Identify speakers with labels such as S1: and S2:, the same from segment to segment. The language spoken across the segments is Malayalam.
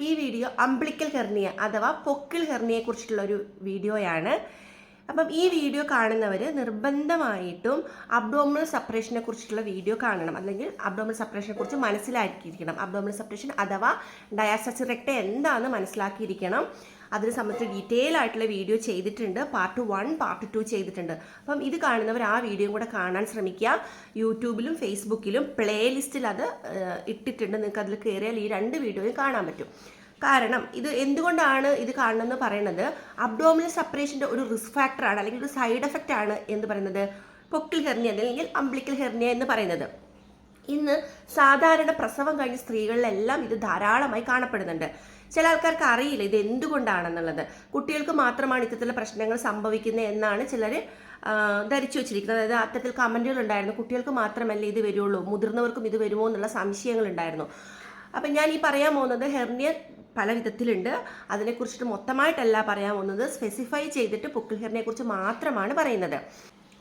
S1: ഈ വീഡിയോ അംബ്ലിക്കൽ ഹെർണിയ അഥവാ പൊക്കിൾ ഹെർണിയെ കുറിച്ചിട്ടുള്ള ഒരു വീഡിയോയാണ്. അപ്പം ഈ വീഡിയോ കാണുന്നവർ നിർബന്ധമായിട്ടും അബ്ഡോമിനൽ സെപ്പറേഷനെ കുറിച്ചിട്ടുള്ള വീഡിയോ കാണണം, അല്ലെങ്കിൽ അബ്ഡോമിനൽ സെപ്പറേഷനെ കുറിച്ച് മനസ്സിലാക്കിയിരിക്കണം. അബ്ഡോമിനൽ സെപ്പറേഷൻ അഥവാ ഡയാസ്റ്റസിസ് റെക്ടം എന്താണെന്ന് മനസ്സിലാക്കിയിരിക്കണം. അതിനെ സംബന്ധിച്ച് ഡീറ്റെയിൽ ആയിട്ടുള്ള വീഡിയോ ചെയ്തിട്ടുണ്ട്. പാർട്ട് 1 പാർട്ട് 2 ചെയ്തിട്ടുണ്ട്. അപ്പം ഇത് കാണുന്നവർ ആ വീഡിയോ കൂടെ കാണാൻ ശ്രമിക്കുക. യൂട്യൂബിലും ഫേസ്ബുക്കിലും പ്ലേലിസ്റ്റിൽ അത് ഇട്ടിട്ടുണ്ട്. നിങ്ങൾക്ക് അതിൽ കയറിയാൽ ഈ 2 വീഡിയോയും കാണാൻ പറ്റും. കാരണം ഇത് എന്തുകൊണ്ടാണ് ഇത് കാണണമെന്ന് പറയുന്നത്, അബ്ഡോമിനൽ സെപ്പറേഷൻ്റെ ഒരു റിസ്ക് ഫാക്ടറാണ്, അല്ലെങ്കിൽ ഒരു സൈഡ് എഫക്റ്റ് ആണ് എന്ന് പറയുന്നത് പൊക്കിൾ ഹെർണിയ അല്ലെങ്കിൽ അംബ്ലിക്കൽ ഹെർണിയ എന്ന് പറയുന്നത്. ഇന്ന് സാധാരണ പ്രസവം കഴിഞ്ഞ സ്ത്രീകളിലെല്ലാം ഇത് ധാരാളമായി കാണപ്പെടുന്നുണ്ട്. ചില ആൾക്കാർക്ക് അറിയില്ല ഇത് എന്തുകൊണ്ടാണെന്നുള്ളത്. കുട്ടികൾക്ക് മാത്രമാണ് ഇത്തരത്തിലുള്ള പ്രശ്നങ്ങൾ സംഭവിക്കുന്നത് എന്നാണ് ചിലർ ധരിച്ചു വെച്ചിരിക്കുന്നത്. അതായത് അത്തരത്തിൽ കമൻറ്റുകൾ ഉണ്ടായിരുന്നു, കുട്ടികൾക്ക് മാത്രമല്ല ഇത് വരുള്ളൂ, മുതിർന്നവർക്കും ഇത് വരുമോ എന്നുള്ള സംശയങ്ങൾ ഉണ്ടായിരുന്നു. അപ്പം ഞാൻ ഈ പറയാൻ പോകുന്നത് ഹെർണിയ പല വിധത്തിലുണ്ട്. അതിനെക്കുറിച്ചിട്ട് മൊത്തമായിട്ടല്ല പറയാൻ പോകുന്നത്, സ്പെസിഫൈ ചെയ്തിട്ട് പൊക്കിൾ ഹെർണിയെ കുറിച്ച് മാത്രമാണ് പറയുന്നത്.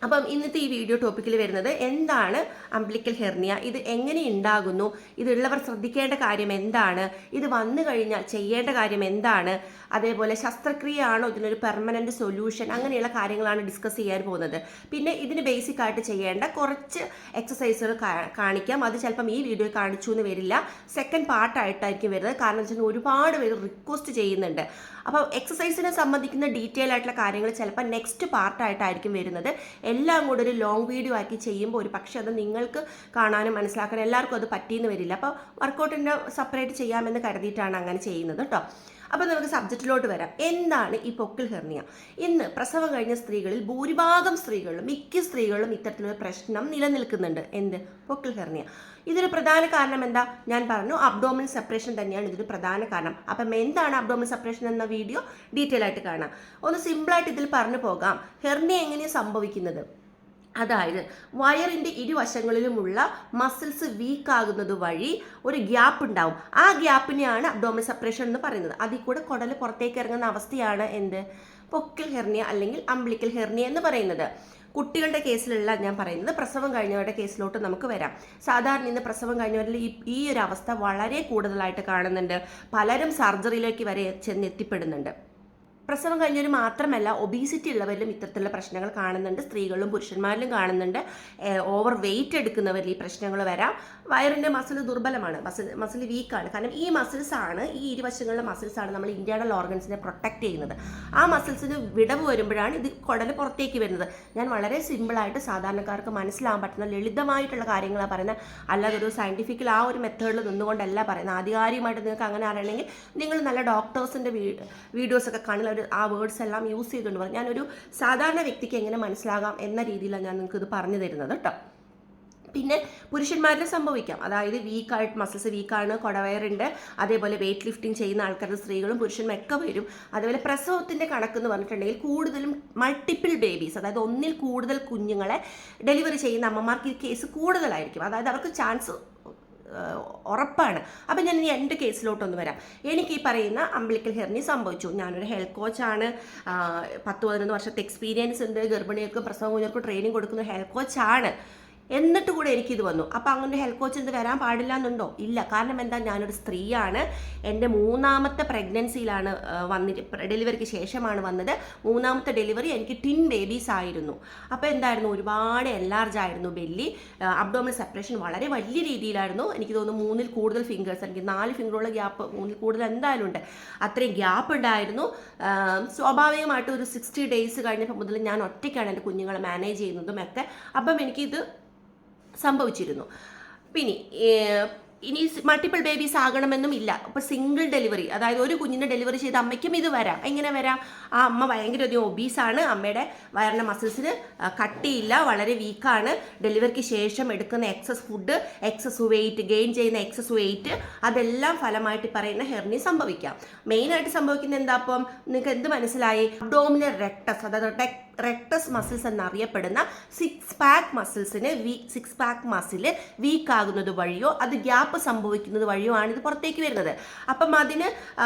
S1: അപ്പം ഇന്നത്തെ ഈ വീഡിയോ ടോപ്പിക്കിൽ വരുന്നത് എന്താണ് അംബ്ലിക്കൽ ഹെർണിയ, ഇത് എങ്ങനെ ഉണ്ടാകുന്നു, ഇതുള്ളവർ ശ്രദ്ധിക്കേണ്ട കാര്യം എന്താണ്, ഇത് വന്നു കഴിഞ്ഞാൽ ചെയ്യേണ്ട കാര്യം എന്താണ്, അതേപോലെ ശസ്ത്രക്രിയ ആണോ ഇതിനൊരു പെർമനൻറ്റ് സൊല്യൂഷൻ, അങ്ങനെയുള്ള കാര്യങ്ങളാണ് ഡിസ്കസ് ചെയ്യാൻ പോകുന്നത്. പിന്നെ ഇതിന് ബേസിക് ആയിട്ട് ചെയ്യേണ്ട കുറച്ച് എക്സസൈസുകൾ കാണിക്കാം. അത് ചിലപ്പം ഈ വീഡിയോ കാണിച്ചു എന്ന് വരില്ല, സെക്കൻഡ് പാർട്ടായിട്ടായിരിക്കും വരുന്നത്. കാരണം വെച്ചാൽ ഒരുപാട് പേര് റിക്വസ്റ്റ് ചെയ്യുന്നുണ്ട്. അപ്പോൾ എക്സസൈസിനെ സംബന്ധിക്കുന്ന ഡീറ്റെയിൽ ആയിട്ടുള്ള കാര്യങ്ങൾ ചിലപ്പോൾ നെക്സ്റ്റ് പാർട്ടായിട്ടായിരിക്കും വരുന്നത്. എല്ലാം കൂടെ ഒരു ലോങ് വീഡിയോ ആക്കി ചെയ്യുമ്പോൾ ഒരു പക്ഷേ അത് നിങ്ങൾക്ക് കാണാനും മനസ്സിലാക്കാനും എല്ലാവർക്കും അത് പറ്റിയെന്ന് വരില്ല. അപ്പോൾ വർക്കൗട്ടിൻ്റെ സെപ്പറേറ്റ് ചെയ്യാമെന്ന് കരുതിയിട്ടാണ് അങ്ങനെ ചെയ്യുന്നത് കേട്ടോ. അപ്പോൾ നമുക്ക് സബ്ജക്റ്റിലോട്ട് വരാം. എന്താണ് ഈ പൊക്കിൾ ഹെർണിയ? ഇന്ന് പ്രസവം കഴിഞ്ഞ സ്ത്രീകളിൽ ഭൂരിഭാഗം സ്ത്രീകളിലും മിക്ക സ്ത്രീകളിലും ഇത്തരത്തിലൊരു പ്രശ്നം നിലനിൽക്കുന്നുണ്ട്. എന്ത്? പൊക്കിൾ ഹെർണിയ. ഇതൊരു പ്രധാന കാരണം എന്താ? ഞാൻ പറഞ്ഞു, അബ്ഡോമിനൽ സെപ്പറേഷൻ തന്നെയാണ് ഇതൊരു പ്രധാന കാരണം. അപ്പം എന്താണ് അബ്ഡോമിനൽ സെപ്പറേഷൻ എന്ന വീഡിയോ ഡീറ്റെയിൽ ആയിട്ട് കാണാം. ഒന്ന് സിമ്പിളായിട്ട് ഇതിൽ പറഞ്ഞു പോകാം. ഹെർണിയ എങ്ങനെയാണ് സംഭവിക്കുന്നത്? അതായത് വയറിൻ്റെ ഇരുവശങ്ങളിലുമുള്ള മസിൽസ് വീക്ക് ആകുന്നത് വഴി ഒരു ഗ്യാപ്പ് ഉണ്ടാവും. ആ ഗ്യാപ്പിനെയാണ് അബ്ഡോമിനൽ സെപ്പറേഷൻ എന്ന് പറയുന്നത്. അതിൽ കൂടെ കുടൽ പുറത്തേക്ക് ഇറങ്ങുന്ന അവസ്ഥയാണ് എന്ത്? പൊക്കിൾ ഹെർണിയ അല്ലെങ്കിൽ അംബ്ലിക്കൽ ഹെർണിയ എന്ന് പറയുന്നത്. കുട്ടികളുടെ കേസിലല്ല ഞാൻ പറയുന്നത്, പ്രസവം കഴിഞ്ഞവരുടെ കേസിലോട്ട് നമുക്ക് വരാം. സാധാരണ ഇന്ന് പ്രസവം കഴിഞ്ഞവരിൽ ഈ ഒരു അവസ്ഥ വളരെ കൂടുതലായിട്ട് കാണുന്നുണ്ട്. പലരും സർജറിയിലേക്ക് വരെ ചെന്നെത്തിപ്പെടുന്നുണ്ട്. പ്രസവം കഴിഞ്ഞവർ മാത്രമല്ല, ഒബീസിറ്റി ഉള്ളവരിലും ഇത്തരത്തിലുള്ള പ്രശ്നങ്ങൾ കാണുന്നുണ്ട്. സ്ത്രീകളിലും പുരുഷന്മാരിലും കാണുന്നുണ്ട്. ഓവർ വെയിറ്റ് എടുക്കുന്നവരിൽ ഈ പ്രശ്നങ്ങൾ വരാം. വയറിൻ്റെ മസിൽ ദുർബലമാണ്, മസിൽ വീക്കാണ്. കാരണം ഈ മസിൽസാണ്, ഈ ഇരുവശങ്ങളിലെ മസിൽസാണ് നമ്മൾ ഇന്റേണൽ ഓർഗൻസിനെ പ്രൊട്ടക്റ്റ് ചെയ്യുന്നത്. ആ മസിൽസിന് വിടവ് വരുമ്പോഴാണ് ഇത് കുടൽ പുറത്തേക്ക് വരുന്നത്. ഞാൻ വളരെ സിമ്പിളായിട്ട് സാധാരണക്കാർക്ക് മനസ്സിലാകാൻ പറ്റുന്ന ലളിതമായിട്ടുള്ള കാര്യങ്ങളാണ് പറയുന്നത്. അല്ലാതെ ഒരു സയൻറ്റിഫിക്കൽ ആ ഒരു മെത്തേഡിൽ നിന്നുകൊണ്ടല്ല പറയുന്നത്. ആധികാരികമായിട്ട് നിങ്ങൾക്ക് അങ്ങനെ അറിയണമെങ്കിൽ നിങ്ങൾ നല്ല ഡോക്ടേഴ്സിൻ്റെ വീഡിയോസൊക്കെ കാണുന്ന ആ വേർഡ്സ് എല്ലാം യൂസ് ചെയ്തുകൊണ്ട് പറയും. ഞാനൊരു സാധാരണ വ്യക്തിക്ക് എങ്ങനെ മനസ്സിലാകാം എന്ന രീതിയിലാണ് ഞാൻ നിങ്ങൾക്ക് ഇത് പറഞ്ഞു തരുന്നത് കേട്ടോ. പിന്നെ പുരുഷന്മാരിൽ സംഭവിക്കാം, അതായത് വീക്കായിട്ട് മസിൽസ് വീക്കാണ്, കുടവയറുണ്ട്, അതേപോലെ വെയിറ്റ് ലിഫ്റ്റിംഗ് ചെയ്യുന്ന ആൾക്കാരുടെ സ്ത്രീകളും പുരുഷന്മാരൊക്കെ വരും. അതേപോലെ പ്രസവത്തിൻ്റെ കണക്കെന്ന് പറഞ്ഞിട്ടുണ്ടെങ്കിൽ കൂടുതലും മൾട്ടിപ്പിൾ ബേബീസ്, അതായത് ഒന്നിൽ കൂടുതൽ കുഞ്ഞുങ്ങളെ ഡെലിവറി ചെയ്യുന്ന അമ്മമാർക്ക് ഈ കേസ് കൂടുതലായിരിക്കും. അതായത് അവർക്ക് ചാൻസ് ഉറപ്പാണ്. അപ്പം ഞാൻ ഇനി എൻ്റെ കേസിലോട്ടൊന്ന് വരാം. എനിക്ക് ഈ പറയുന്ന അംബ്ലിക്കൽ ഹെർണിയ സംഭവിച്ചു. ഞാനൊരു ഹെൽത്ത് കോച്ചാണ്, 10-11 വർഷത്തെ എക്സ്പീരിയൻസ് ഉണ്ട്. ഗർഭിണികൾക്കും പ്രസവ കുഞ്ഞുങ്ങൾക്കും ട്രെയിനിങ് കൊടുക്കുന്ന ഹെൽത്ത് കോച്ചാണ്. എന്നിട്ട് കൂടെ എനിക്കിത് വന്നു. അപ്പോൾ അങ്ങനെ ഹെൽത്ത് കോച്ച് ഇത് വരാൻ പാടില്ല എന്നുണ്ടോ? ഇല്ല. കാരണം എന്താ, ഞാനൊരു സ്ത്രീയാണ്. എൻ്റെ 3ാമത്തെ പ്രഗ്നൻസിയിലാണ് ഡെലിവറിക്ക് ശേഷമാണ് വന്നത്. 3ാമത്തെ ഡെലിവറി എനിക്ക് ട്വിൻ ബേബീസ് ആയിരുന്നു. അപ്പോൾ എന്തായിരുന്നു, ഒരുപാട് എൻലാർജ് ആയിരുന്നു ബെല്ലി. അബ്ഡോമിനൽ സെപ്പറേഷൻ വളരെ വലിയ രീതിയിലായിരുന്നു. എനിക്ക് തോന്നുന്നു 3-ൽ കൂടുതൽ ഫിംഗേഴ്സ്, എനിക്ക് 4 ഫിംഗറുള്ള ഗ്യാപ്പ്, 3-ൽ കൂടുതൽ എന്തായാലും ഉണ്ട്. അത്രയും ഗ്യാപ്പ് ഉണ്ടായിരുന്നു. സ്വാഭാവികമായിട്ട് ഒരു 60 ഡേയ്സ് കഴിഞ്ഞപ്പോൾ മുതൽ ഞാൻ ഒറ്റയ്ക്കാണ് എൻ്റെ കുഞ്ഞുങ്ങളെ മാനേജ് ചെയ്യുന്നതും ഒക്കെ. അപ്പം എനിക്കിത് സംഭവിച്ചിരുന്നു. പിന്നെ ഇനി മൾട്ടിപ്പിൾ ബേബീസ് ആകണമെന്നും ഇല്ല. അപ്പോൾ സിംഗിൾ ഡെലിവറി, അതായത് ഒരു കുഞ്ഞിനെ ഡെലിവറി ചെയ്ത അമ്മയ്ക്കും ഇത് വരാം. എങ്ങനെ വരാം? ആ അമ്മ ഭയങ്കരധികം ഒബീസാണ്, അമ്മയുടെ വയറിൻ്റെ മസിൽസിന് കട്ടിയില്ല, വളരെ വീക്കാണ്. ഡെലിവറിക്ക് ശേഷം എടുക്കുന്ന excess food, excess weight, gain ചെയ്യുന്ന എക്സസ് വെയിറ്റ്, അതെല്ലാം ഫലമായിട്ട് പറയുന്ന ഹെർണിയ സംഭവിക്കാം. മെയിനായിട്ട് സംഭവിക്കുന്നത് എന്താ? അപ്പം നിങ്ങൾക്ക് എന്ത് മനസ്സിലായി? അബ്ഡോമിനൽ റെക്ടസ്, അതായത് റെക്ടസ് മസിൽസ് എന്നറിയപ്പെടുന്ന സിക്സ് പാക്ക് മസിൽ വീക്ക് ആകുന്നത് വഴിയോ അത് ഗ്യാപ്പ് സംഭവിക്കുന്നത് വഴിയോ ആണ് ഇത് പുറത്തേക്ക് വരുന്നത്. അപ്പം അതിന്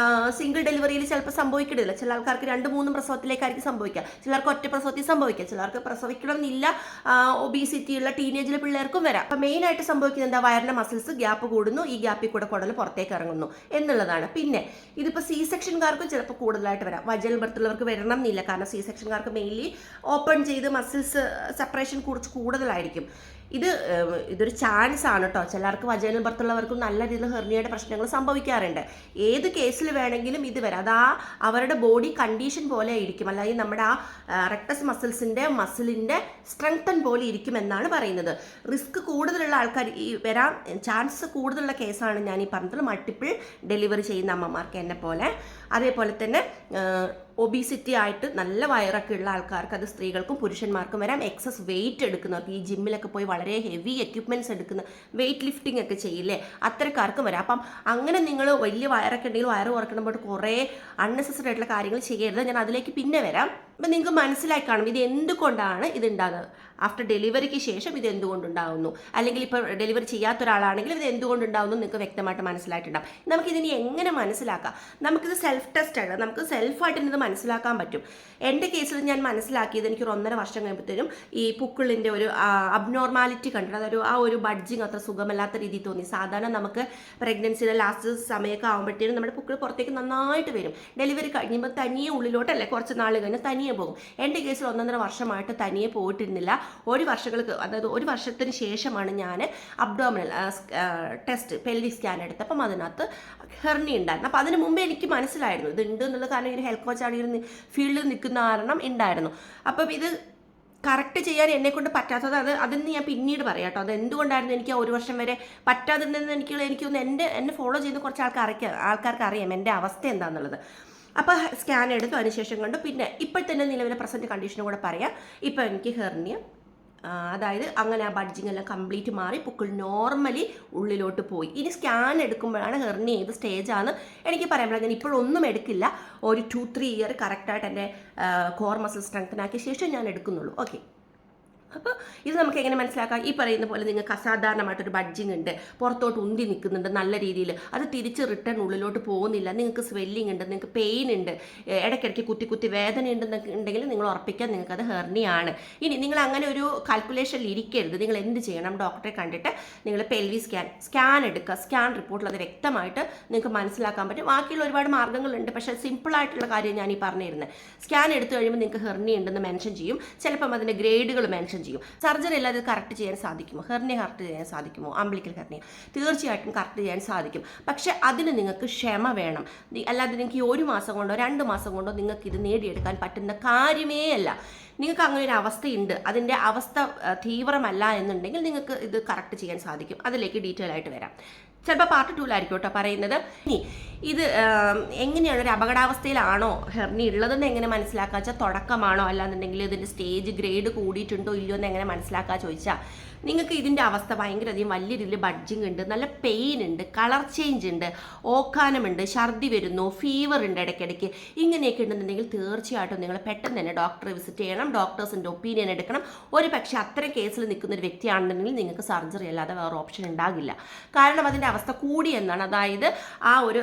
S1: സിംഗിൾ ഡെലിവറിയിൽ ചിലപ്പോൾ സംഭവിക്കണില്ല. ചില ആൾക്കാർക്ക് 2-3 പ്രസവത്തിലേക്കായിരിക്കും സംഭവിക്കുക, ചിലർക്ക് ഒറ്റ പ്രസവത്തിൽ സംഭവിക്കുക, ചിലർക്ക് പ്രസവിക്കണം എന്നില്ല, ഒബീസിറ്റി ഉള്ള ടീനേജിലെ പിള്ളേർക്കും വരാം. അപ്പം മെയിനായിട്ട് സംഭവിക്കുന്നത് എന്താ, വയറിൻ്റെ മസിൽസ് ഗ്യാപ്പ് കൂടുന്നു, ഈ ഗ്യാപ്പിൽ കൂടെ കുടൽ പുറത്തേക്ക് ഇറങ്ങുന്നു എന്നുള്ളതാണ്. പിന്നെ ഇതിപ്പോൾ സി സെക്ഷൻകാർക്കും ചിലപ്പോൾ കൂടുതലായിട്ട് വരാം, വജൽ ബർത്തുള്ളവർക്ക് വരണം എന്നില്ല. കാരണം സി സെക്ഷൻകാർക്ക് മെയിൻലി ഓപ്പൺ ചെയ്ത് മസിൽസ് സെപ്പറേഷൻ കുറച്ച് കൂടുതലായിരിക്കും. ഇതൊരു ചാൻസ് ആണ് കേട്ടോ. ചിലർക്ക് വജൈനൽ ബർത്തുള്ളവർക്കും നല്ല രീതിയിൽ ഹെർണിയയുടെ പ്രശ്നങ്ങൾ സംഭവിക്കാറുണ്ട്. ഏത് കേസിൽ വേണമെങ്കിലും ഇത് വരാം. അത് അവരുടെ ബോഡി കണ്ടീഷൻ പോലെ ഇരിക്കും, അല്ലെങ്കിൽ നമ്മുടെ റെക്ടസ് മസിലിൻ്റെ സ്ട്രെങ്തൻ പോലെ ഇരിക്കും എന്നാണ് പറയുന്നത്. റിസ്ക് കൂടുതലുള്ള ആൾക്കാർ വരാൻ ചാൻസ് കൂടുതലുള്ള കേസാണ് ഞാൻ ഈ പറഞ്ഞത്, മൾട്ടിപ്പിൾ ഡെലിവറി ചെയ്യുന്ന അമ്മമാർക്ക് എന്നെ പോലെ. അതേപോലെ തന്നെ ഒബീസിറ്റി ആയിട്ട് നല്ല വയറൊക്കെ ഉള്ള ആൾക്കാർക്ക്, അത് സ്ത്രീകൾക്കും പുരുഷന്മാർക്കും വരാം. എക്സസ് വെയിറ്റ് എടുക്കുന്നവർക്ക്, ഈ ജിമ്മിലൊക്കെ പോയി വളരെ ഹെവി എക്യുപ്മെൻറ്റ്സ് എടുക്കുന്ന, വെയിറ്റ് ലിഫ്റ്റിംഗ് ഒക്കെ ചെയ്യില്ലേ, അത്തരക്കാർക്കും വരാം. അപ്പം അങ്ങനെ നിങ്ങൾ വലിയ വയറൊക്കെ ഉണ്ടെങ്കിൽ വയറ് കുറക്കണമെങ്കിൽ കുറേ അൺനെസസറി ആയിട്ടുള്ള കാര്യങ്ങൾ ചെയ്യരുത്. ഞാൻ അതിലേക്ക് പിന്നെ വരാം. അപ്പം നിങ്ങൾക്ക് മനസ്സിലായി കാണും ഇത് എന്തുകൊണ്ടാണ് ഇതുണ്ടാകുന്നത്, ആഫ്റ്റർ ഡെലിവറിക്ക് ശേഷം ഇത് എന്തുകൊണ്ടുണ്ടാകുന്നു, അല്ലെങ്കിൽ ഇപ്പോൾ ഡെലിവറി ചെയ്യാത്ത ഒരാളാണെങ്കിൽ ഇത് എന്തുകൊണ്ടുണ്ടാകുന്നു നിങ്ങൾക്ക് വ്യക്തമായിട്ട് മനസ്സിലായിട്ടുണ്ടാകും. നമുക്കിതിനി എങ്ങനെ മനസ്സിലാക്കാം? നമുക്കിത് സെൽഫ് ടെസ്റ്റ് ആണ്, നമുക്ക് സെൽഫായിട്ട് ഇത് മനസ്സിലാക്കാൻ പറ്റും. എൻ്റെ കേസിൽ ഞാൻ മനസ്സിലാക്കിയത് എനിക്കൊരു 1.5 വർഷം കഴിയുമ്പോഴത്തേനും ഈ പുക്കിളിൻ്റെ ഒരു അബ്നോർമാലിറ്റി കണ്ടിട്ട് ഒരു ബഡ്ജിങ് അത്ര സുഖമല്ലാത്ത രീതിയിൽ തോന്നി. സാധാരണ നമുക്ക് പ്രഗ്നൻസിയുടെ ലാസ്റ്റ് സമയമൊക്കെ ആകുമ്പോഴത്തേനും നമ്മുടെ പുക്കിൾ പുറത്തേക്ക് നന്നായിട്ട് വരും. ഡെലിവറി കഴിയുമ്പോൾ തനിയെ ഉള്ളിലോട്ടല്ലേ, കുറച്ച് നാൾ കഴിഞ്ഞ് തനിയെ പോകും. എൻ്റെ കേസിൽ 1.5 വർഷമായിട്ട് തനിയെ പോയിട്ടിരുന്നില്ല. ഒരു വർഷത്തിന് ശേഷമാണ് ഞാൻ അബ്ഡോമിനൽ ടെസ്റ്റ് പെൽവിക് സ്കാൻ എടുത്തപ്പം അതിനകത്ത് ഹെർണി ഉണ്ടായിരുന്നു. അപ്പം അതിന് മുമ്പേ എനിക്ക് മനസ്സിലായിരുന്നു ഇത് ഉണ്ട് എന്നുള്ളത്. കാരണം ഒരു ഹെൽത്ത് കോച്ചാണ് ഈ ഫീൽഡിൽ നിൽക്കുന്ന കാരണം ഉണ്ടായിരുന്നു. അപ്പം ഇത് കറക്റ്റ് ചെയ്യാൻ എന്നെക്കൊണ്ട് പറ്റാത്തത് അതെന്ന് ഞാൻ പിന്നീട് പറയാം കേട്ടോ. അത് എന്തുകൊണ്ടായിരുന്നു എനിക്ക് 1 വർഷം വരെ പറ്റാതിരുന്നതെന്ന് എനിക്കൊന്ന് എന്നെ ഫോളോ ചെയ്യുന്ന കുറച്ച് ആൾക്കാർക്ക് അറിയാം എൻ്റെ അവസ്ഥ എന്താണെന്നുള്ളത്. അപ്പോൾ സ്കാൻ എടുത്തു, അതിനുശേഷം കണ്ടു. പിന്നെ ഇപ്പോൾ തന്നെ നിലവിലെ പ്രസൻറ്റ് കണ്ടീഷനും കൂടെ പറയാം. ഇപ്പോൾ എനിക്ക് ഹെർണിയ, അതായത് അങ്ങനെ ആ ബഡ്ജിങ് എല്ലാം കംപ്ലീറ്റ് മാറി പുക്കിൾ നോർമലി ഉള്ളിലോട്ട് പോയി. ഇനി സ്കാൻ എടുക്കുമ്പോഴാണ് ഹെർണിയ ഏത് സ്റ്റേജാണ് എനിക്ക് പറയാൻ പറ്റില്ല. ഞാൻ ഇപ്പോഴൊന്നും എടുക്കില്ല, ഒരു 2-3 ഇയർ കറക്റ്റായിട്ട് എൻ്റെ കോർ മസിൽ സ്ട്രെങ്തനാക്കിയ ശേഷം ഞാൻ എടുക്കുന്നുള്ളൂ. ഓക്കെ, അപ്പോൾ ഇത് നമുക്ക് എങ്ങനെ മനസ്സിലാക്കാം? ഈ പറയുന്ന പോലെ നിങ്ങൾക്ക് അസാധാരണമായിട്ടൊരു ബഡ്ജിങ് ഉണ്ട്, പുറത്തോട്ട് ഉന്തി നിൽക്കുന്നുണ്ട് നല്ല രീതിയിൽ, അത് തിരിച്ച് റിട്ടേൺ ഉള്ളിലോട്ട് പോകുന്നില്ല, നിങ്ങൾക്ക് സ്വെല്ലിംഗ് ഉണ്ട്, നിങ്ങൾക്ക് പെയിൻ ഉണ്ട്, ഇടയ്ക്കിടയ്ക്ക് കുത്തി വേദന ഉണ്ടെങ്കിൽ നിങ്ങൾ ഉറപ്പിക്കാൻ നിങ്ങൾക്കത് ഹെർണിയാണ്. ഇനി നിങ്ങൾ അങ്ങനെ ഒരു കാൽക്കുലേഷനിൽ ഇരിക്കരുത്. നിങ്ങൾ എന്ത് ചെയ്യണം? ഡോക്ടറെ കണ്ടിട്ട് നിങ്ങൾ പെൽവി സ്കാൻ എടുക്കുക. സ്കാൻ റിപ്പോർട്ടിൽ അത് വ്യക്തമായിട്ട് നിങ്ങൾക്ക് മനസ്സിലാക്കാൻ പറ്റും. ബാക്കിയുള്ള ഒരുപാട് മാർഗ്ഗങ്ങളുണ്ട്, പക്ഷേ സിമ്പിളായിട്ടുള്ള കാര്യം ഞാൻ ഈ പറഞ്ഞിരുന്നത്. സ്കാൻ എടുത്തു കഴിയുമ്പോൾ നിങ്ങൾക്ക് ഹെർണി ഉണ്ടെന്ന് മെൻഷൻ ചെയ്യും. ചിലപ്പം അതിൻ്റെ ഗ്രേഡുകൾ മെൻഷൻ ചെയ്യും. സർജറി അല്ലാതെ കറക്റ്റ് ചെയ്യാൻ സാധിക്കുമോ? ഹെർണിയ കറക്റ്റ് ചെയ്യാൻ സാധിക്കുമോ? അംബ്ലിക്കൽ ഹെർണിയ തീർച്ചയായിട്ടും കറക്റ്റ് ചെയ്യാൻ സാധിക്കും. പക്ഷെ അതിന് നിങ്ങൾക്ക് ക്ഷമ വേണം. അല്ലാതെ നിങ്ങൾക്ക് 1 മാസം കൊണ്ടോ 2 മാസം കൊണ്ടോ നിങ്ങൾക്ക് ഇത് നേടിയെടുക്കാൻ പറ്റുന്ന കാര്യമേ അല്ല. നിങ്ങൾക്ക് അങ്ങനെ ഒരു അവസ്ഥയുണ്ട്, അതിൻ്റെ അവസ്ഥ തീവ്രമല്ല എന്നുണ്ടെങ്കിൽ നിങ്ങൾക്ക് ഇത് കറക്റ്റ് ചെയ്യാൻ സാധിക്കും. അതിലേക്ക് ഡീറ്റെയിൽ ആയിട്ട് വരാം. ചിലപ്പോൾ പാർട്ട് 2-ലായിരിക്കും കേട്ടോ പറയുന്നത്. ഇനി ഇത് എങ്ങനെയാണ്, ഒരു അപകടാവസ്ഥയിലാണോ ഹെർണി ഉള്ളതെന്ന് എങ്ങനെ മനസ്സിലാക്കുക വെച്ചാൽ, തുടക്കമാണോ അല്ലാന്നുണ്ടെങ്കിൽ ഇതിൻ്റെ സ്റ്റേജ് ഗ്രേഡ് കൂടിയിട്ടുണ്ടോ ഇല്ലയോ എന്ന് എങ്ങനെ മനസ്സിലാക്കുക ചോദിച്ചാൽ, നിങ്ങൾക്ക് ഇതിൻ്റെ അവസ്ഥ ഭയങ്കരധികം വലിയ രീതിയിൽ ബഡ്ജിങ് ഉണ്ട്, നല്ല പെയിൻ ഉണ്ട്, കളർ ചേഞ്ച് ഉണ്ട്, ഓക്കാനമുണ്ട്, ഛർദി വരുന്നു, ഫീവർ ഉണ്ട് ഇടയ്ക്കിടയ്ക്ക്, ഇങ്ങനെയൊക്കെ ഉണ്ടെന്നുണ്ടെങ്കിൽ തീർച്ചയായിട്ടും നിങ്ങൾ പെട്ടെന്ന് തന്നെ ഡോക്ടറെ വിസിറ്റ് ചെയ്യണം, ഡോക്ടേഴ്സിൻ്റെ ഒപ്പീനിയൻ എടുക്കണം. ഒരു പക്ഷേ അത്തരം കേസിൽ നിൽക്കുന്ന ഒരു വ്യക്തിയാണെന്നുണ്ടെങ്കിൽ നിങ്ങൾക്ക് സർജറി അല്ലാതെ വേറെ ഓപ്ഷൻ ഉണ്ടാകില്ല. കാരണം അതിൻ്റെ അവസ്ഥ കൂടിയെന്നാണ്. അതായത് ആ ഒരു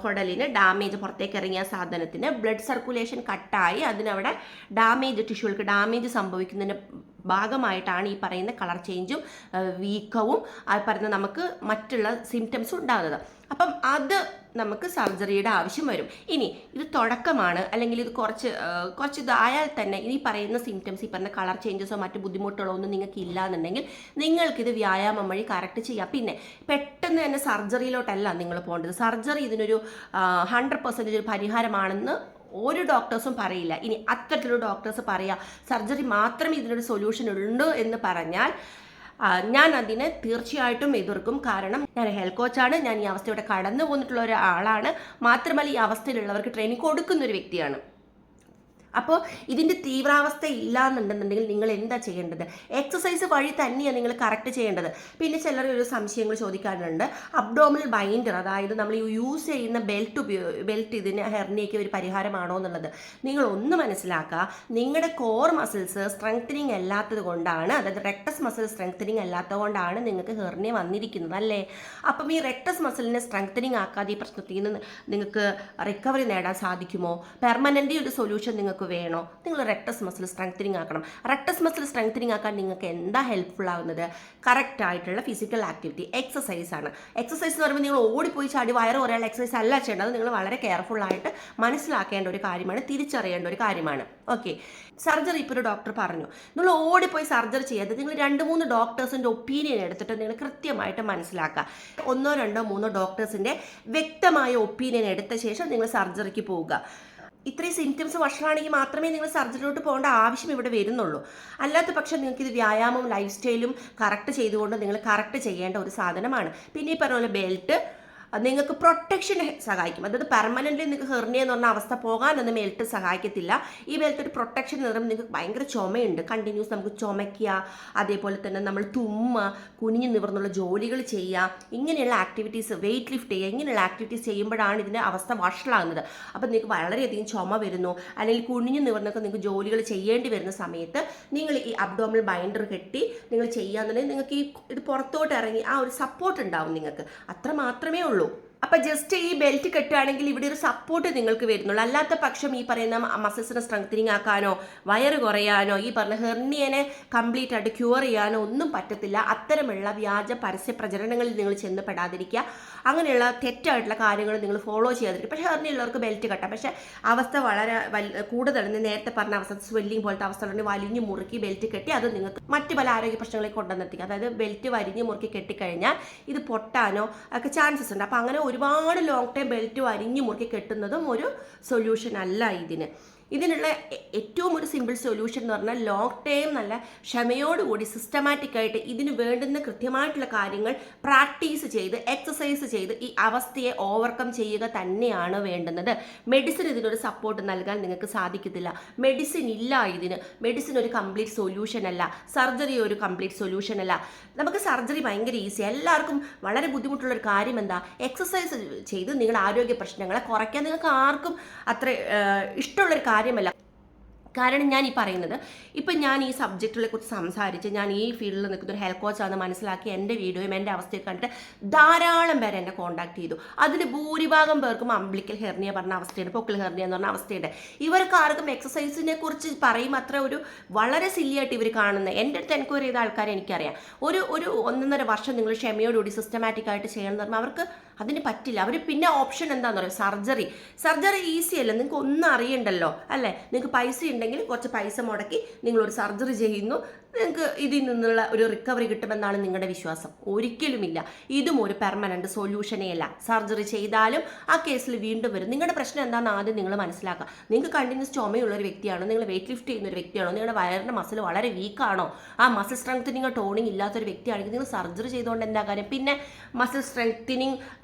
S1: കുടലിന് ഡാമേജ്, പുറത്തേക്ക് ഇറങ്ങിയ സാധനത്തിന് ബ്ലഡ് സർക്കുലേഷൻ കട്ടായി അതിനവിടെ ഡാമേജ്, ടിഷ്യൂകൾക്ക് ഡാമേജ് സംഭവിക്കുന്നതിന് ഭാഗമായിട്ടാണ് ഈ പറയുന്ന കളർ ചേഞ്ചും വീക്കവും പറയുന്ന നമുക്ക് മറ്റുള്ള സിംറ്റംസും ഉണ്ടാകുന്നത്. അപ്പം അത് നമുക്ക് സർജറിയുടെ ആവശ്യം വരും. ഇനി ഇത് തുടക്കമാണ്, അല്ലെങ്കിൽ ഇത് കുറച്ച് ഇതായാൽ തന്നെ ഈ പറയുന്ന സിംറ്റംസ്, ഈ പറയുന്ന കളർ ചേഞ്ചസോ മറ്റു ബുദ്ധിമുട്ടുകളോ ഒന്നും നിങ്ങൾക്ക് ഇല്ലാന്നുണ്ടെങ്കിൽ നിങ്ങൾക്കിത് വ്യായാമം വഴി കറക്റ്റ് ചെയ്യാം. പിന്നെ പെട്ടെന്ന് തന്നെ സർജറിയിലോട്ടല്ല നിങ്ങൾ പോകേണ്ടത്. സർജറി ഇതിനൊരു 100% ഒരു പരിഹാരമാണെന്ന് ഒരു ഡോക്ടേഴ്സും പറയില്ല. ഇനി അത്തരത്തിലുള്ള ഡോക്ടേഴ്സ് പറയുക സർജറി മാത്രമേ ഇതിനൊരു സൊല്യൂഷൻ ഉള്ളൂ എന്ന് പറഞ്ഞാൽ ഞാൻ അതിനെ തീർച്ചയായിട്ടും എതിർക്കും. കാരണം ഞാൻ ഹെൽത്ത് കോച്ചാണ്, ഞാൻ ഈ അവസ്ഥയോടെ കടന്നു പോന്നിട്ടുള്ള ഒരാളാണ്. മാത്രമല്ല ഈ അവസ്ഥയിലുള്ളവർക്ക് ട്രെയിനിങ് കൊടുക്കുന്ന ഒരു വ്യക്തിയാണ്. അപ്പോൾ ഇതിൻ്റെ തീവ്രാവസ്ഥ ഇല്ല എന്നുണ്ടെന്നുണ്ടെങ്കിൽ നിങ്ങൾ എന്താ ചെയ്യേണ്ടത്? എക്സസൈസ് വഴി തന്നെയാണ് നിങ്ങൾ കറക്റ്റ് ചെയ്യേണ്ടത്. പിന്നെ ചിലർ ഒരു സംശയങ്ങൾ ചോദിക്കാറുണ്ട്, അബ്ഡോമിനൽ ബൈൻഡർ, അതായത് നമ്മൾ യൂസ് ചെയ്യുന്ന ബെൽറ്റ് ഇതിന് ഹെർണിയയ്ക്ക് ഒരു പരിഹാരമാണോ എന്നുള്ളത്. നിങ്ങൾ ഒന്ന് മനസ്സിലാക്കുക, നിങ്ങളുടെ കോർ മസിൽസ് സ്ട്രെങ്തനിങ് അല്ലാത്തത് കൊണ്ടാണ്, അതായത് റെക്ടസ് മസിൽ സ്ട്രെങ്തനിങ് അല്ലാത്തത് കൊണ്ടാണ് നിങ്ങൾക്ക് ഹെർണിയ വന്നിരിക്കുന്നത് അല്ലേ. അപ്പം ഈ റെക്ടസ് മസിലിനെ സ്ട്രെങ്തനിങ് ആക്കാതെ ഈ പ്രശ്നത്തിൽ നിന്ന് നിങ്ങൾക്ക് റിക്കവറി നേടാൻ സാധിക്കുമോ? പെർമനൻ്റ് ഒരു സൊല്യൂഷൻ നിങ്ങൾക്ക് വേണോ? നിങ്ങൾ റെക്ടസ് മസിൽ സ്ട്രെങ്തനിങ് ആക്കണം. റെക്ടസ് മസിൽ സ്ട്രെങ്തനിങ് ആക്കാൻ നിങ്ങൾക്ക് എന്താ ഹെൽപ്ഫുൾ ആവുന്നത്? കറക്റ്റ് ആയിട്ടുള്ള ഫിസിക്കൽ ആക്ടിവിറ്റി, എക്സസൈസ് ആണ്. എക്സസൈസ് എന്ന് പറയുമ്പോൾ നിങ്ങൾ ഓടിപ്പോയി ചാടി വയറ് കുറയാനുള്ള എക്സസൈസ് അല്ല ചെയ്യേണ്ടത്. അത് നിങ്ങൾ വളരെ കെയർഫുൾ ആയിട്ട് മനസ്സിലാക്കേണ്ട ഒരു കാര്യമാണ്, തിരിച്ചറിയേണ്ട ഒരു കാര്യമാണ്. ഓക്കെ, സർജറി ഇപ്പോൾ ഒരു ഡോക്ടർ പറഞ്ഞു, നിങ്ങൾ ഓടിപ്പോയി സർജറി ചെയ്യാതെ നിങ്ങൾ 2-3 ഡോക്ടേഴ്സിൻ്റെ ഒപ്പീനിയൻ എടുത്തിട്ട് നിങ്ങൾ കൃത്യമായിട്ട് മനസ്സിലാക്കുക. 1, 2, 3 ഡോക്ടേഴ്സിൻ്റെ വ്യക്തമായ ഒപ്പീനിയൻ എടുത്ത ശേഷം നിങ്ങൾ സർജറിക്ക് പോവുക. ഇത്രയും സിംറ്റംസ് വഷളാണെങ്കിൽ മാത്രമേ നിങ്ങൾ സർജറിയിലോട്ട് പോകേണ്ട ആവശ്യം ഇവിടെ വരുന്നുള്ളൂ. അല്ലാത്ത പക്ഷം നിങ്ങൾക്ക് ഇത് വ്യായാമവും ലൈഫ് സ്റ്റൈലും കറക്റ്റ് ചെയ്തുകൊണ്ട് നിങ്ങൾ കറക്റ്റ് ചെയ്യേണ്ട ഒരു സാധനമാണ്. പിന്നെ ഈ പറഞ്ഞ പോലെ ബെൽറ്റ് നിങ്ങൾക്ക് പ്രൊട്ടക്ഷന് സഹായിക്കും. അതായത് പെർമനൻ്റ്ലി നിങ്ങൾക്ക് ഹെർണിയ എന്ന് പറഞ്ഞ അവസ്ഥ പോകാനൊന്നും ബെൽറ്റ് സഹായിക്കത്തില്ല. ഈ ബെൽറ്റ് ഒരു പ്രൊട്ടക്ഷൻ എന്ന് പറയുമ്പോൾ നിങ്ങൾക്ക് ഭയങ്കര ചുമയുണ്ട്, കണ്ടിന്യൂസ് നമുക്ക് ചുമയ്ക്കുക, അതേപോലെ തന്നെ നമ്മൾ കുനിഞ്ഞു നിവർന്നുള്ള ജോലികൾ ചെയ്യുക, ഇങ്ങനെയുള്ള ആക്ടിവിറ്റീസ്, വെയിറ്റ് ലിഫ്റ്റ് ചെയ്യുക, ഇങ്ങനെയുള്ള ആക്ടിവിറ്റീസ് ചെയ്യുമ്പോഴാണ് ഇതിൻ്റെ അവസ്ഥ വഷളാകുന്നത്. അപ്പം നിങ്ങൾക്ക് വളരെയധികം ചുമ വരുന്നു, അല്ലെങ്കിൽ കുനിഞ്ഞു നിവർന്നൊക്കെ നിങ്ങൾക്ക് ജോലികൾ ചെയ്യേണ്ടി വരുന്ന സമയത്ത് നിങ്ങൾ ഈ അബ്ഡോമിനൽ ബൈൻഡർ കെട്ടി നിങ്ങൾ ചെയ്യാന്നുണ്ടെങ്കിൽ നിങ്ങൾക്ക് ഈ ഇത് പുറത്തോട്ട് ഇറങ്ങി ആ ഒരു സപ്പോർട്ട് ഉണ്ടാവും നിങ്ങൾക്ക്. അത്ര മാത്രമേ ഉള്ളൂ. അപ്പം ജസ്റ്റ് ഈ ബെൽറ്റ് കെട്ടുകയാണെങ്കിൽ ഇവിടെ ഒരു സപ്പോർട്ട് നിങ്ങൾക്ക് വരുന്നുള്ളൂ. അല്ലാത്ത പക്ഷം ഈ പറയുന്ന മസിൽസിനെ സ്ട്രെങ്തനിങ് ആക്കാനോ വയറ് കുറയാനോ ഈ പറഞ്ഞ ഹെർണിയനെ കംപ്ലീറ്റ് ആയിട്ട് ക്യൂർ ചെയ്യാനോ ഒന്നും പറ്റത്തില്ല. അത്തരമുള്ള വ്യാജ പരസ്യ പ്രചരണങ്ങളിൽ നിങ്ങൾ ചെന്ന് പെടാതിരിക്കുക. അങ്ങനെയുള്ള തെറ്റായിട്ടുള്ള കാര്യങ്ങൾ നിങ്ങൾ ഫോളോ ചെയ്യാതിരിക്കുക. പക്ഷേ ഹെർണിയുള്ളവർക്ക് ബെൽറ്റ് കെട്ടാം, പക്ഷേ അവസ്ഥ വളരെ കൂടുതലാണ്. നേരത്തെ പറഞ്ഞ അവസ്ഥ സ്വെല്ലിംഗ് പോലത്തെ അവസ്ഥകളുണ്ട്, വലിഞ്ഞു മുറുക്കി ബെൽറ്റ് കെട്ടി അത് നിങ്ങൾക്ക് മറ്റു പല ആരോഗ്യ പ്രശ്നങ്ങളെ കൊണ്ടുവന്നെത്തിക്കുക. അതായത് ബെൽറ്റ് വലിഞ്ഞു മുറുക്കി കെട്ടിക്കഴിഞ്ഞാൽ ഇത് പൊട്ടാനോ ഒക്കെ ചാൻസസ് ഉണ്ട്. അപ്പം അങ്ങനെ ഒരുപാട് ലോങ് ടൈം ബെൽറ്റ് വരിഞ്ഞു മുറുക്കി കെട്ടുന്നതും ഒരു സൊല്യൂഷൻ അല്ല ഇതിന്. ഇതിനുള്ള ഏറ്റവും ഒരു സിമ്പിൾ സൊല്യൂഷൻ എന്ന് പറഞ്ഞാൽ ലോങ് ടൈം നല്ല ക്ഷമയോടുകൂടി സിസ്റ്റമാറ്റിക് ആയിട്ട് ഇതിന് വേണ്ടുന്ന കൃത്യമായിട്ടുള്ള കാര്യങ്ങൾ പ്രാക്ടീസ് ചെയ്ത് എക്സസൈസ് ചെയ്ത് ഈ അവസ്ഥയെ ഓവർകം ചെയ്യുക തന്നെയാണ് വേണ്ടുന്നത്. മെഡിസിൻ ഇതിനൊരു സപ്പോർട്ട് നൽകാൻ നിങ്ങൾക്ക് സാധിക്കത്തില്ല. മെഡിസിൻ ഇല്ല ഇതിന്. മെഡിസിൻ ഒരു കംപ്ലീറ്റ് സൊല്യൂഷൻ അല്ല, സർജറി ഒരു കംപ്ലീറ്റ് സൊല്യൂഷൻ അല്ല. നമുക്ക് സർജറി ഭയങ്കര ഈസി, എല്ലാവർക്കും വളരെ ബുദ്ധിമുട്ടുള്ളൊരു കാര്യം എന്താ? എക്സസൈസ് ചെയ്ത് നിങ്ങളുടെ ആരോഗ്യ പ്രശ്നങ്ങളെ കുറയ്ക്കാൻ നിങ്ങൾക്ക് ആർക്കും അത്ര ഇഷ്ടമുള്ളൊരു കാര്യമല്ല. കാരണം ഞാൻ ഈ പറയുന്നത് ഇപ്പം ഞാൻ ഈ സബ്ജക്റ്റുകളെ കുറിച്ച് സംസാരിച്ച് ഞാൻ ഈ ഫീൽഡിൽ നിൽക്കുന്ന ഒരു ഹെൽത്ത് കോച്ചാണെന്ന് മനസ്സിലാക്കി എൻ്റെ വീഡിയോയും എൻ്റെ അവസ്ഥയൊക്കെ കണ്ടിട്ട് ധാരാളം പേര് എന്നെ കോൺടാക്ട് ചെയ്തു. അതിൽ ഭൂരിഭാഗം പേർക്കും അംബ്ലിക്കൽ ഹെർണിയ പറഞ്ഞ അവസ്ഥയുണ്ട്, പൊക്കിൾ ഹെർണിയ എന്ന് പറഞ്ഞ അവസ്ഥയുണ്ട്. ഇവർക്ക് ആർക്കും എക്സസൈസിനെ കുറിച്ച് പറയും അത്ര ഒരു വളരെ സില്ലിയായിട്ട് ഇവർ കാണുന്നത്. എൻ്റെ അടുത്ത് എൻക്വയറി ചെയ്ത ആൾക്കാരെ എനിക്കറിയാം. ഒരു 1.5 വർഷം നിങ്ങൾ ക്ഷമയോടുകൂടി സിസ്റ്റമാറ്റിക് ആയിട്ട് ചെയ്യണം എന്ന് പറഞ്ഞാൽ അവർക്ക് അതിന് പറ്റില്ല. അവർ പിന്നെ ഓപ്ഷൻ എന്താണെന്ന് പറയുക, സർജറി ഈസി അല്ല, നിങ്ങൾക്ക് ഒന്നും അറിയണ്ടല്ലോ അല്ലേ. നിങ്ങൾക്ക് പൈസ ഉണ്ടെങ്കിൽ കുറച്ച് പൈസ മുടക്കി നിങ്ങളൊരു സർജറി ചെയ്യുന്നു, നിങ്ങൾക്ക് ഇതിൽ നിന്നുള്ള ഒരു റിക്കവറി കിട്ടുമെന്നാണ് നിങ്ങളുടെ വിശ്വാസം. ഒരിക്കലുമില്ല. ഇതും ഒരു പെർമനന്റ് സൊല്യൂഷനേ അല്ല. സർജറി ചെയ്താലും ആ കേസിൽ വീണ്ടും വരും. നിങ്ങളുടെ പ്രശ്നം എന്താണെന്ന് ആദ്യം നിങ്ങൾ മനസ്സിലാക്കുക. നിങ്ങൾക്ക് കണ്ടിന്യൂസ് ചുമയുള്ള ഒരു വ്യക്തിയാണോ, നിങ്ങൾ വെയിറ്റ് ലിഫ്റ്റ് ചെയ്യുന്ന ഒരു വ്യക്തിയാണോ, നിങ്ങളുടെ വയറിൻ്റെ മസിൽ വളരെ വീക്കാണോ, ആ മസിൽ സ്ട്രെങ്തനിങ് ടോണിങ് ഇല്ലാത്തൊരു വ്യക്തിയാണെങ്കിൽ നിങ്ങൾ സർജറി ചെയ്തുകൊണ്ട് എന്താ കാര്യം? പിന്നെ മസിൽ സ്ട്രെങ്തനിങ്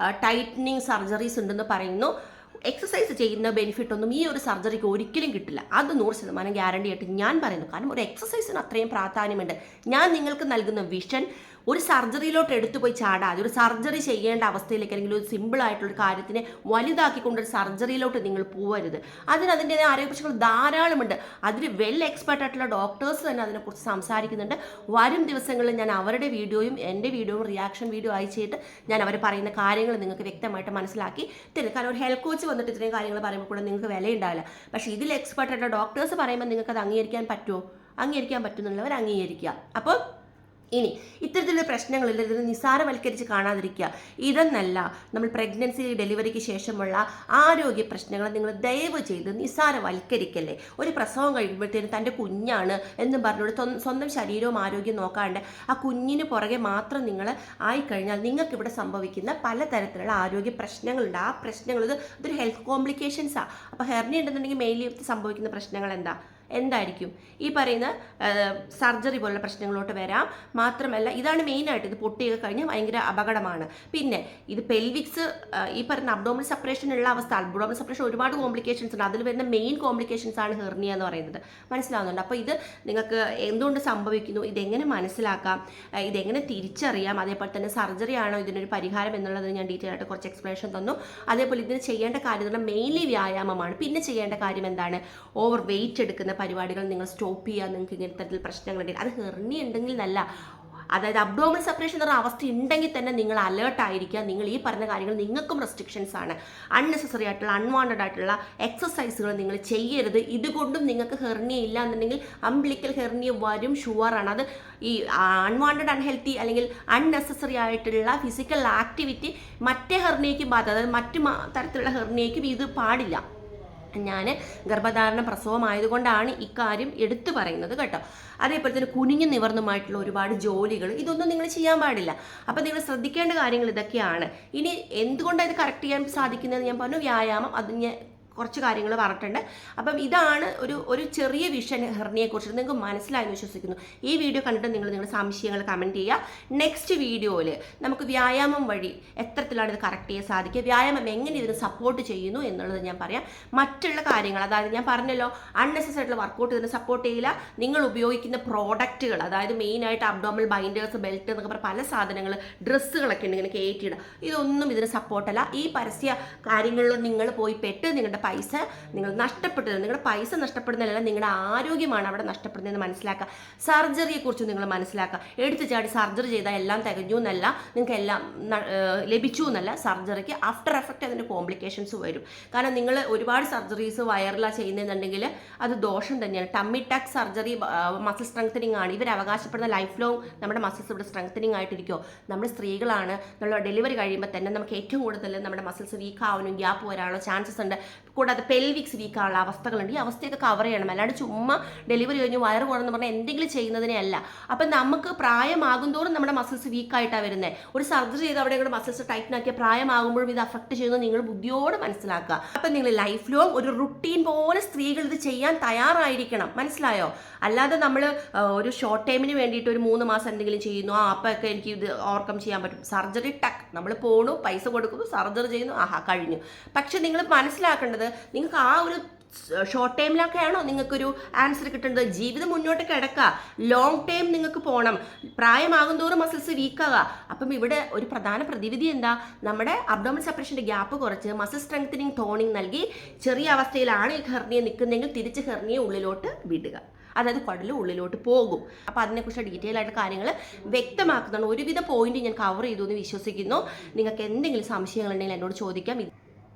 S1: ടൈറ്റനിങ് സർജറീസ് ഉണ്ടെന്ന് പറയുന്നു. എക്സസൈസ് ചെയ്യുന്ന ബെനിഫിറ്റ് ഒന്നും ഈ ഒരു സർജറിക്ക് ഒരിക്കലും കിട്ടില്ല. അത് 100% ഗ്യാരണ്ടി ആയിട്ട് ഞാൻ പറയുന്നു. കാരണം ഒരു എക്സസൈസിന് അത്രയും പ്രാധാന്യമുണ്ട്. ഞാൻ നിങ്ങൾക്ക് നൽകുന്ന വിഷൻ ഒരു സർജറിയിലോട്ട് എടുത്തുപോയി ചാടാതെ ഒരു സർജറി ചെയ്യേണ്ട അവസ്ഥയിലേക്ക് അല്ലെങ്കിൽ ഒരു സിമ്പിൾ ആയിട്ടുള്ള കാര്യത്തിനെ വലുതാക്കിക്കൊണ്ടൊരു സർജറിയിലോട്ട് നിങ്ങൾ പോകരുത്. അതിൻ്റെതായ ആരോഗ്യ പ്രശ്നങ്ങൾ ധാരാളമുണ്ട്. അതിൽ വെൽ എക്സ്പെർട്ട് ആയിട്ടുള്ള ഡോക്ടേഴ്സ് തന്നെ അതിനെക്കുറിച്ച് സംസാരിക്കുന്നുണ്ട്. വരും ദിവസങ്ങളിൽ ഞാൻ അവരുടെ വീഡിയോയും എൻ്റെ വീഡിയോയും റിയാക്ഷൻ വീഡിയോ അയച്ചിട്ട് ഞാൻ അവർ പറയുന്ന കാര്യങ്ങൾ നിങ്ങൾക്ക് വ്യക്തമായിട്ട് മനസ്സിലാക്കി തരും. കാരണം ഒരു ഹെൽത്ത് കോച്ച് വന്നിട്ട് ഇത്രയും കാര്യങ്ങൾ പറയുമ്പോൾ കൂടെ നിങ്ങൾക്ക് വിലയുണ്ടാവില്ല. പക്ഷേ ഇതിൽ എക്സ്പെർട്ട് ആയിട്ടുള്ള ഡോക്ടേഴ്സ് പറയുമ്പോൾ നിങ്ങൾക്ക് അത് അംഗീകരിക്കാൻ പറ്റുമോ? അംഗീകരിക്കാൻ പറ്റുന്നുള്ളവർ അംഗീകരിക്കുക. അപ്പോൾ ഇനി ഇത്തരത്തിലുള്ള പ്രശ്നങ്ങളില്ല, ഇതിന് നിസ്സാരവൽക്കരിച്ച് കാണാതിരിക്കുക. ഇതെന്നല്ല, നമ്മൾ പ്രഗ്നൻസി ഡെലിവറിക്ക് ശേഷമുള്ള ആരോഗ്യ പ്രശ്നങ്ങൾ നിങ്ങൾ ദയവ് ചെയ്ത് നിസ്സാരവൽക്കരിക്കല്ലേ. ഒരു പ്രസവം കഴിയുമ്പോഴത്തേനും തൻ്റെ കുഞ്ഞാണ് എന്നും പറഞ്ഞുകൊണ്ട് സ്വന്തം ശരീരവും ആരോഗ്യം നോക്കാണ്ട് ആ കുഞ്ഞിന് പുറകെ മാത്രം നിങ്ങൾ ആയിക്കഴിഞ്ഞാൽ നിങ്ങൾക്കിവിടെ സംഭവിക്കുന്ന പലതരത്തിലുള്ള ആരോഗ്യ പ്രശ്നങ്ങളുണ്ട്. ആ പ്രശ്നങ്ങൾ ഇതൊരു ഹെൽത്ത് കോംപ്ലിക്കേഷൻസാണ്. അപ്പോൾ ഹെർണിയ ഉണ്ടെന്നുണ്ടെങ്കിൽ മെയിൻലി സംഭവിക്കുന്ന പ്രശ്നങ്ങൾ എന്താ? എന്തായിരിക്കും? ഈ പറയുന്ന സർജറി പോലുള്ള പ്രശ്നങ്ങളോട്ട് വരാം. മാത്രമല്ല ഇതാണ് മെയിനായിട്ട്, ഇത് പൊട്ടിയൊക്കെ കഴിഞ്ഞാൽ ഭയങ്കര അപകടമാണ്. പിന്നെ ഇത് പെൽവിക്സ്, ഈ പറയുന്ന അബ്ഡോമിനൽ സെപ്പറേഷൻ ഉള്ള അവസ്ഥ, അബ്ഡോമിനൽ സെപ്പറേഷൻ ഒരുപാട് കോംപ്ലിക്കേഷൻസ് ഉണ്ട്. അതിൽ വരുന്ന മെയിൻ കോംപ്ലിക്കേഷൻസ് ആണ് ഹെർണിയ എന്ന് പറയുന്നത്. മനസ്സിലാവുന്നുണ്ട്? അപ്പോൾ ഇത് നിങ്ങൾക്ക് എന്തുകൊണ്ട് സംഭവിക്കുന്നു, ഇതെങ്ങനെ മനസ്സിലാക്കാം, ഇതെങ്ങനെ തിരിച്ചറിയാം, അതേപോലെ തന്നെ സർജറി ആണോ ഇതിനൊരു പരിഹാരം എന്നുള്ളതിന് ഞാൻ ഡീറ്റെയിൽ ആയിട്ട് കുറച്ച് എക്സ്പ്ലനേഷൻ തന്നു. അതേപോലെ ഇതിന് ചെയ്യേണ്ട കാര്യം എന്ന് പറഞ്ഞാൽ മെയിൻലി വ്യായാമമാണ്. പിന്നെ ചെയ്യേണ്ട കാര്യം എന്താണ്? ഓവർ വെയിറ്റ് എടുക്കുന്ന പരിപാടികൾ നിങ്ങൾ സ്റ്റോപ്പ് ചെയ്യുക. നിങ്ങൾക്ക് ഇങ്ങനത്തെ പ്രശ്നങ്ങളുണ്ടെങ്കിൽ, അത് ഹെർണിയ ഉണ്ടെങ്കിൽ നല്ല, അതായത് അബ്ഡോമിനൽ സെപ്പറേഷൻ എന്ന് പറയുന്ന അവസ്ഥ ഉണ്ടെങ്കിൽ തന്നെ നിങ്ങൾ അലേർട്ട് ആയിരിക്കുക. നിങ്ങൾ ഈ പറഞ്ഞ കാര്യങ്ങൾ നിങ്ങൾക്കും റെസ്ട്രിക്ഷൻസ് ആണ്. അൺനെസസറി ആയിട്ടുള്ള അൺവാണ്ടഡ് ആയിട്ടുള്ള എക്സസൈസുകൾ നിങ്ങൾ ചെയ്യരുത്. ഇതുകൊണ്ടും നിങ്ങൾക്ക് ഹെർണിയ ഇല്ല എന്നുണ്ടെങ്കിൽ അംബ്ലിക്കൽ ഹെർണിയ വരും, ഷുവറാണ്. അത് ഈ അൺവാണ്ടഡ് അൺഹെൽത്തി അല്ലെങ്കിൽ അൺനെസസറി ആയിട്ടുള്ള ഫിസിക്കൽ ആക്ടിവിറ്റി മറ്റേ ഹെർണിയയ്ക്കും ബാധ, അതായത് മറ്റു തരത്തിലുള്ള ഹെർണിയയ്ക്കും ഇത് പാടില്ല. ഞാൻ ഗർഭധാരണ പ്രസവമായതുകൊണ്ടാണ് ഇക്കാര്യം എടുത്തു പറയുന്നത് കേട്ടോ. അതേപോലെ തന്നെ കുനിഞ്ഞു നിവർന്നുമായിട്ടുള്ള ഒരുപാട് ജോലികൾ, ഇതൊന്നും നിങ്ങൾ ചെയ്യാൻ പാടില്ല. അപ്പം നിങ്ങൾ ശ്രദ്ധിക്കേണ്ട കാര്യങ്ങൾ ഇതൊക്കെയാണ്. ഇനി എന്തുകൊണ്ടാണ് ഇത് കറക്റ്റ് ചെയ്യാൻ സാധിക്കുന്നത്? ഞാൻ പറഞ്ഞു വ്യായാമം, അതിന് കുറച്ച് കാര്യങ്ങൾ പറഞ്ഞിട്ടുണ്ട്. അപ്പം ഇതാണ് ഒരു ചെറിയ വിഷൻ ഹെർണിയെക്കുറിച്ച് നിങ്ങൾക്ക് മനസ്സിലായെന്ന് വിശ്വസിക്കുന്നു. ഈ വീഡിയോ കണ്ടിട്ട് നിങ്ങളുടെ സംശയങ്ങൾ കമൻറ്റ് ചെയ്യുക. നെക്സ്റ്റ് വീഡിയോയിൽ നമുക്ക് വ്യായാമം വഴി എത്തരത്തിലാണ് ഇത് കറക്റ്റ് ചെയ്യാൻ സാധിക്കുക, വ്യായാമം എങ്ങനെ ഇതിന് സപ്പോർട്ട് ചെയ്യുന്നു എന്നുള്ളത് ഞാൻ പറയാം. മറ്റുള്ള കാര്യങ്ങൾ, അതായത് ഞാൻ പറഞ്ഞല്ലോ അൺനെസസറി ആയിട്ടുള്ള വർക്കൗട്ട് ഇതിന് സപ്പോർട്ട് ചെയ്യില്ല. നിങ്ങൾ ഉപയോഗിക്കുന്ന പ്രോഡക്റ്റുകൾ, അതായത് മെയിനായിട്ട് അബ്ഡോമിനൽ ബൈൻഡേഴ്സ്, ബെൽറ്റ് എന്നൊക്കെ പറഞ്ഞ പല സാധനങ്ങൾ, ഡ്രസ്സുകളൊക്കെ ഉണ്ട് ഇങ്ങനെ കയറ്റിയിടുക, ഇതൊന്നും ഇതിന് സപ്പോർട്ടല്ല. ഈ പരസ്യ കാര്യങ്ങളിൽ നിങ്ങൾ പോയി പെട്ട് നിങ്ങളുടെ പൈസ നിങ്ങൾ നഷ്ടപ്പെടുന്നത്, നിങ്ങളുടെ പൈസ നഷ്ടപ്പെടുന്നതല്ല, നിങ്ങളുടെ ആരോഗ്യമാണ് അവിടെ നഷ്ടപ്പെടുന്നതെന്ന് മനസ്സിലാക്കുക. സർജറിയെ കുറിച്ച് നിങ്ങൾ മനസ്സിലാക്കുക. എടുത്തു ചാടി സർജറി ചെയ്താൽ എല്ലാം തികഞ്ഞു എന്നല്ല, നിങ്ങൾക്ക് എല്ലാം ലഭിച്ചു എന്നല്ല. സർജറിക്ക് ആഫ്റ്റർ എഫക്റ്റ് അതിൻ്റെ കോംപ്ലിക്കേഷൻസ് വരും. കാരണം നിങ്ങൾ ഒരുപാട് സർജറീസ് വയറിലാണ് ചെയ്യുന്നതെന്നുണ്ടെങ്കിൽ അത് ദോഷം തന്നെയാണ്. ടമ്മി ടക്ക് സർജറി മസിൽ സ്ട്രെങ്തനിങ് ആണ്. ഇവർ അവകാശപ്പെടുന്ന ലൈഫ് ലോങ് നമ്മുടെ മസിൽസ് ഇവിടെ സ്ട്രെങ്തനിങ് ആയിട്ടിരിക്കുമോ? നമ്മൾ സ്ത്രീകളാണ്, നമ്മൾ ഡെലിവറി കഴിയുമ്പോൾ തന്നെ നമുക്ക് ഏറ്റവും കൂടുതൽ നമ്മുടെ മസിൽസ് വീക്ക് ആവാനും ഗ്യാപ്പ് വരാനുള്ള ചാൻസസ് ഉണ്ട്. കൂടാതെ പെൽവിക്സ് വീക്കാനുള്ള അവസ്ഥകളുണ്ട്. ഈ അവസ്ഥയൊക്കെ കവർ ചെയ്യണം. അല്ലാണ്ട് ചുമ്മാ ഡെലിവറി കഴിഞ്ഞ് വയറ് കുറഞ്ഞെന്ന് പറഞ്ഞാൽ എന്തെങ്കിലും ചെയ്യുന്നതിനെ അല്ല. അപ്പം നമുക്ക് പ്രായമാകും തോറും നമ്മുടെ മസിൽസ് വീക്കായിട്ടാണ് വരുന്നത്. ഒരു സർജറി ചെയ്ത് അവിടെ കൂടെ മസിൽസ് ടൈറ്റൻ ആക്കിയ പ്രായമാകുമ്പോഴും ഇത് അഫക്ട് ചെയ്യുന്നത് നിങ്ങൾ ബുദ്ധിയോട് മനസ്സിലാക്കുക. അപ്പം നിങ്ങൾ ലൈഫ് ലോങ് ഒരു റുട്ടീൻ പോലെ സ്ത്രീകൾ ഇത് ചെയ്യാൻ തയ്യാറായിരിക്കണം. മനസ്സിലായോ? അല്ലാതെ നമ്മൾ ഒരു ഷോർട്ട് ടൈമിന് വേണ്ടിയിട്ട് ഒരു 3 മാസം എന്തെങ്കിലും ചെയ്യുന്നു, അപ്പൊക്കെ എനിക്ക് ഇത് ഓവർകം ചെയ്യാൻ പറ്റും. സർജറി ടക്ക്, നമ്മൾ പോണു, പൈസ കൊടുക്കുന്നു, സർജറി ചെയ്യുന്നു, കഴിഞ്ഞു. പക്ഷെ നിങ്ങൾ മനസ്സിലാക്കേണ്ടത്, നിങ്ങൾക്ക് ആ ഒരു ഷോർട്ട് ടൈമിലൊക്കെയാണോ നിങ്ങൾക്കൊരു ആൻസർ കിട്ടേണ്ടത്? ജീവിതം മുന്നോട്ട് കിടക്കുക, ലോങ് ടൈം നിങ്ങൾക്ക് പോകണം. പ്രായമാകും തോറും മസിൽസ് വീക്കാകുക. അപ്പം ഇവിടെ ഒരു പ്രധാന പ്രതിവിധി എന്താ? നമ്മുടെ അബ്ഡോമിനൽ സെപ്പറേഷൻ്റെ ഗ്യാപ്പ് കുറച്ച് മസിൽ സ്ട്രെങ്തനിങ് ടോണിങ് നൽകി ചെറിയ അവസ്ഥയിലാണ് ഈ ഹെർണിയ നിൽക്കുന്നതെങ്കിൽ തിരിച്ച് ഹെർണിയെ ഉള്ളിലോട്ട് വിടുക. അതായത് കുടൽ ഉള്ളിലോട്ട് പോകും. അപ്പോൾ അതിനെക്കുറിച്ച് ഡീറ്റെയിൽ ആയിട്ട് കാര്യങ്ങൾ വ്യക്തമാക്കുന്നതാണ്. ഒരുവിധ പോയിന്റ് ഞാൻ കവർ ചെയ്തു എന്ന് വിശ്വസിക്കുന്നു. നിങ്ങൾക്ക് എന്തെങ്കിലും സംശയങ്ങളുണ്ടെങ്കിൽ എന്നോട് ചോദിക്കാം.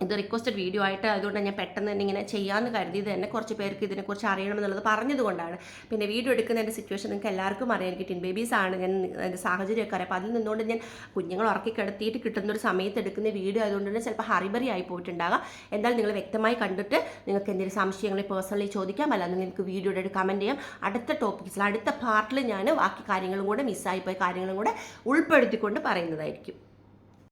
S1: ഇത് റിക്വസ്റ്റഡ് വീഡിയോ ആയിട്ട് അതുകൊണ്ട് ഞാൻ പെട്ടെന്ന് തന്നെ ഇങ്ങനെ ചെയ്യാമെന്ന് കരുതിയത് തന്നെ കുറച്ച് പേർക്ക് ഇതിനെക്കുറിച്ച് അറിയണമെന്നുള്ളത് പറഞ്ഞതുകൊണ്ടാണ്. പിന്നെ വീഡിയോ എടുക്കുന്നതിൻ്റെ സിറ്റുവേഷൻ നിങ്ങൾക്ക് എല്ലാവർക്കും അറിയാം. എനിക്ക് ടിൻ ബേബീസ് ആണ്, ഞാൻ എൻ്റെ സാഹചര്യമൊക്കെ അറിയാം. അപ്പോൾ അതിൽ നിന്നുകൊണ്ട് ഞാൻ കുഞ്ഞുങ്ങൾ ഉറക്കി കിടത്തിയിട്ട് കിട്ടുന്നൊരു സമയത്ത് എടുക്കുന്ന വീഡിയോ ആയതുകൊണ്ട് തന്നെ ചിലപ്പോൾ ഹറിബറി ആയി പോയിട്ടുണ്ടാകാം. എന്തായാലും നിങ്ങൾ വ്യക്തമായി കണ്ടിട്ട് നിങ്ങൾക്ക് എന്തെങ്കിലും സംശയങ്ങൾ പേഴ്സണലി ചോദിക്കാം, അല്ലാതെ നിങ്ങൾക്ക് വീഡിയോയുടെ ഒരു കമൻറ്റ് ചെയ്യാം. അടുത്ത ടോപ്പിക്സിൽ അടുത്ത പാർട്ടിൽ ഞാൻ ബാക്കി കാര്യങ്ങളും കൂടെ മിസ്സായിപ്പോയ കാര്യങ്ങളും കൂടെ ഉൾപ്പെടുത്തിക്കൊണ്ട് പറയുന്നതായിരിക്കും.